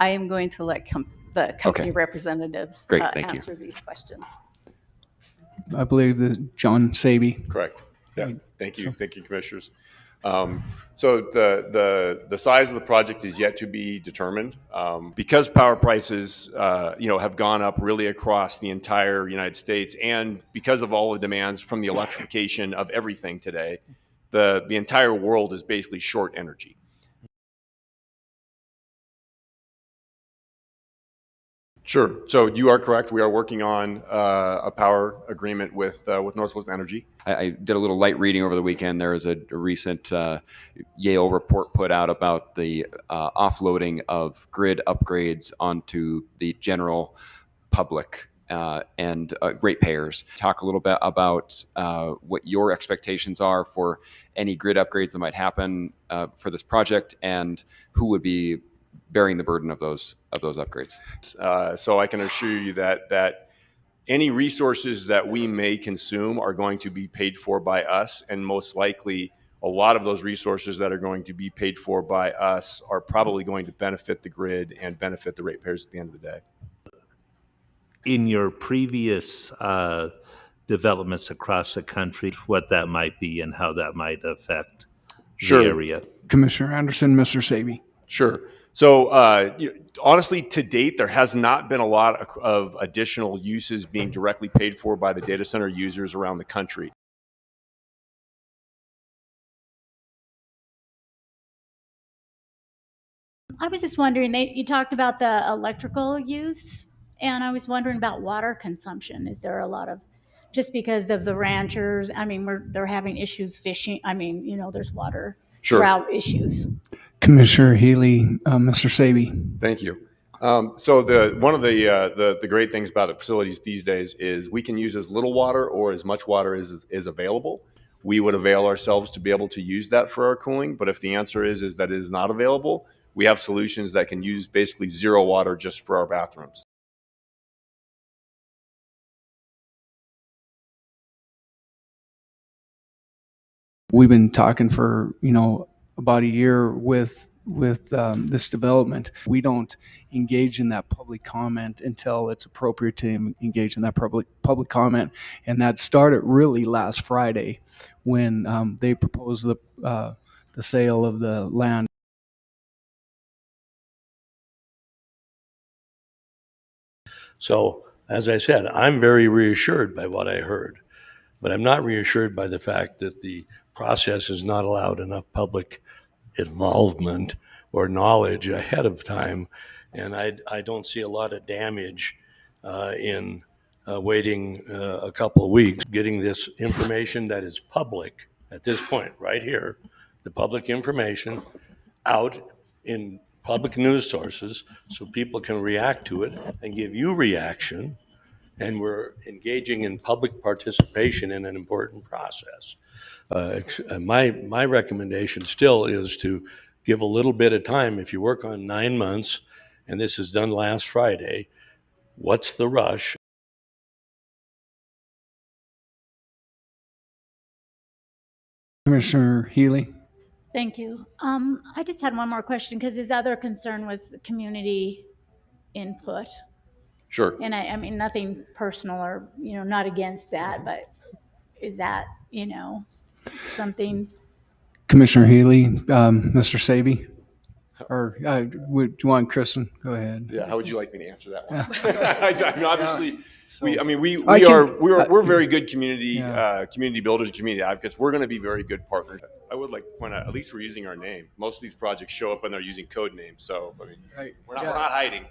I am going to let the company representatives Great, thank you. answer these questions. I believe that John Sabey. Correct. Yeah. Thank you. Thank you, commissioners. So the size of the project is yet to be determined. Because power prices, have gone up really across the entire United States, and because of all the demands from the electrification of everything today, the entire world is basically short energy. Sure. So you are correct. We are working on a power agreement with Northwest Energy. I did a little light reading over the weekend. There was a recent Yale report put out about the offloading of grid upgrades onto the general public and ratepayers. Talk a little bit about what your expectations are for any grid upgrades that might happen for this project, and who would be bearing the burden of those upgrades. So I can assure you that any resources that we may consume are going to be paid for by us, and most likely a lot of those resources that are going to be paid for by us are probably going to benefit the grid and benefit the ratepayers at the end of the day. In your previous developments across the country, what that might be and how that might affect the area. Commissioner Anderson, Mr. Sabey. Sure. So honestly, to date, there has not been a lot of additional uses being directly paid for by the data center users around the country. I was just wondering, you talked about the electrical use, and I was wondering about water consumption. Is there a lot of, just because of the ranchers, I mean, they're having issues fishing. I mean, there's water drought issues. Commissioner Healy, Mr. Sabey. Thank you. So one of the great things about the facilities these days is we can use as little water or as much water as is available. We would avail ourselves to be able to use that for our cooling, but if the answer is that it is not available, we have solutions that can use basically zero water just for our bathrooms. We've been talking for about a year with this development. We don't engage in that public comment until it's appropriate to engage in that public comment, and that started really last Friday when they proposed the sale of the land. So, as I said, I'm very reassured by what I heard, but I'm not reassured by the fact that the process has not allowed enough public involvement or knowledge ahead of time. And I don't see a lot of damage in waiting a couple of weeks, getting this information that is public at this point, right here, the public information out in public news sources so people can react to it and give you reaction. And we're engaging in public participation in an important process. My recommendation still is to give a little bit of time. If you work on 9 months, and this is done last Friday, what's the rush? Commissioner Healy. Thank you. I just had one more question, because his other concern was community input. Sure. And I mean, nothing personal or, not against that, but is that, something? Commissioner Healy, Mr. Sabey. Or do you want Kristen? Go ahead. Yeah, how would you like me to answer that one? I mean, obviously, we're very good community builders, community advocates. We're going to be very good partners. I would like to point out, at least we're using our name. Most of these projects show up and they're using code names, so I mean, we're not hiding.